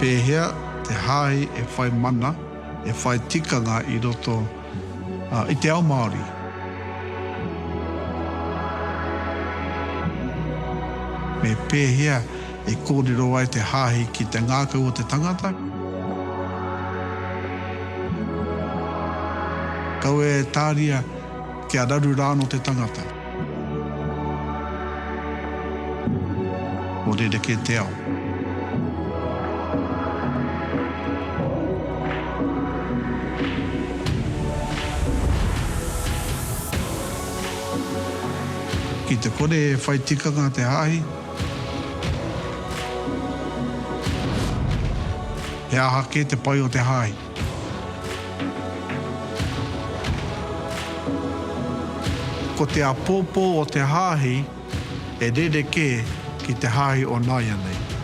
pēhea te hahi e whai mana, e whai tikanga i roto i te ao Māori. Me pēhea e kōrero ai te hahi ki te ngākau o te tangata. Kau e tāria kia raru rāno te tangata. O rereke te ao. Ki te kore e whai tikanga te hahi, he aha ke te pai o te hahi. Ko te apōpō o te hahi e rereke ki te hahi o Naianei.